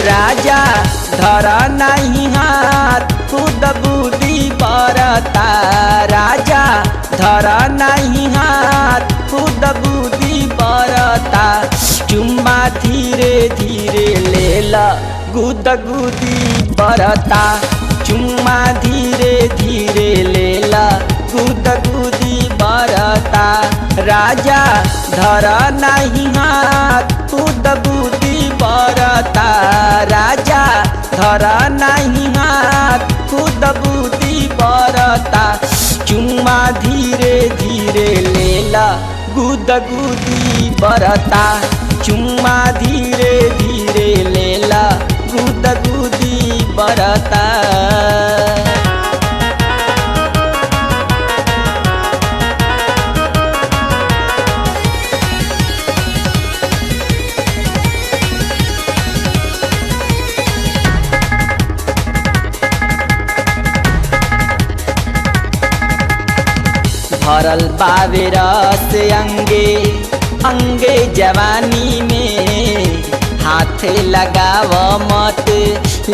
राजा धर नहीं हाथ खुद बुद्धि बरता राजा धर नहीं हाथ खुद बुद्धि बरता चुम्मा धीरे धीरे लेला गुदगुदी बरता चुम्मा धीरे धीरे लेला गुदगुदी बरता राजा धर नहीं हाथ खुद बुद्धि बरता राजा धर नहीं हाथ खुद बुद्धि बरता चुम्मा धीरे धीरे लेला गुदगुदी बरता चुम्मा धीरे धीरे लेला गुदगुदी बरता। भरल बावे रस अंगे अंगे जवानी में हाथ लगाव मत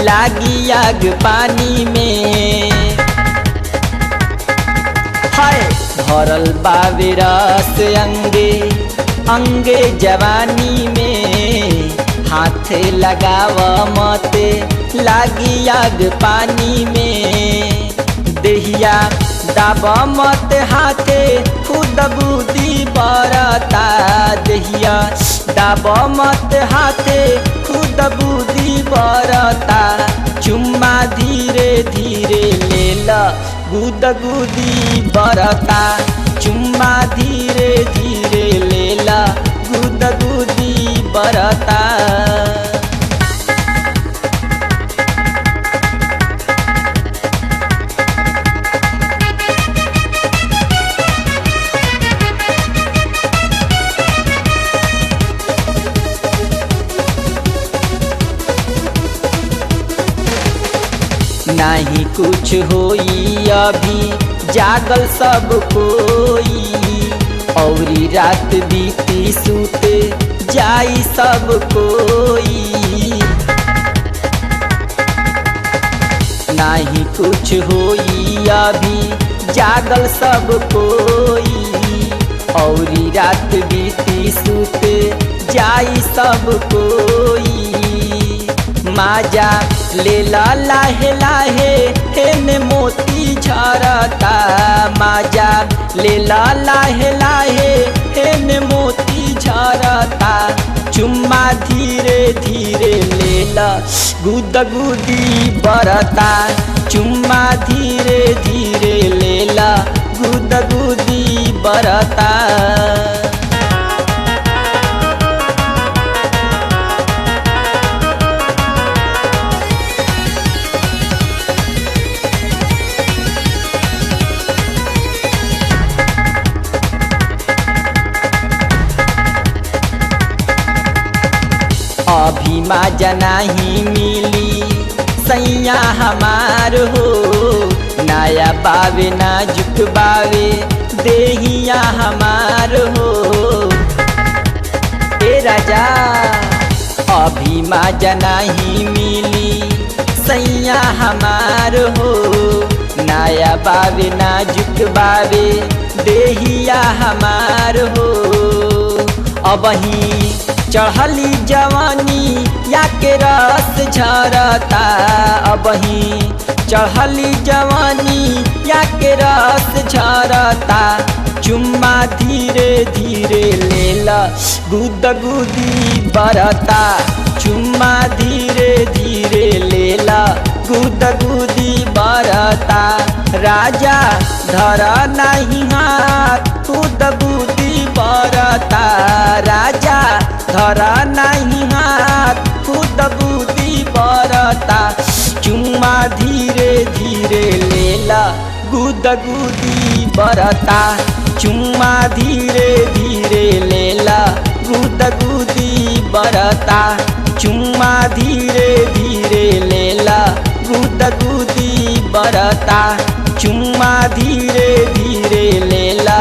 लागी आग पानी में हाय भरल बावे रस अंगे अंगे जवानी में हाथ लगाव मत लागी आग पानी में देहिया दाब मत हाथे खुद बुद्धि बरता देहिया दाब मत हाथे खुद बुद्धि बरता चुम्मा धीरे धीरे लेला गुदगुदी बरता चुम्मा धीरे धीरे लेला गुदगुदी बरता। नहीं कुछ होई अभी जागल सब कोई औरी रात बीती सूते जाई सब कोई नहीं कुछ होई अभी जागल सब कोई औरी रात बीती सूते जाई सब कोई माजा लेला लाहे लाहे हेने मोती झरता माजा लेला लाहे लाहे हेने मोती झरता चुम्मा धीरे धीरे लेला गुदगुदी बरता चुम्मा धीरे धीरे लेला गुदगुदी बरता। अभी माजा नहीं मिली सैया हमार हो नया बावे नाजुक बावे देहिया हमार हो ए राजा अभी माजा नहीं मिली सैया हमार हो नया बावे नाजुक बावे देहिया हमार हो अबही चढ़ली जवानी या के रस झरता अबही चढ़ली जवानी या के रस झरता चुम्मा धीरे धीरे लेला गुदगुदी बरता चुम्मा धीरे धीरे लेला गुदगुदी बरता राजा धर नहीं हाथ खुद बुद्धि बरता राजा धर नहीं हाथ खुद बुद्धि बरता चुम्मा धीरे धीरे लेला गुदगुदी बरता चुम्मा धीरे धीरे लेला गुदगुदी बरता चुम्मा धीरे धीरे लेला गुदगुदी बरता चुम्मा धीरे धीरे लेला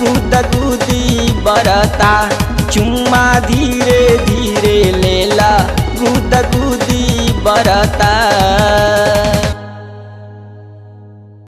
गुदगुदी बरता चुम्मा धीरे धीरे लेला गुदगुदी झरता।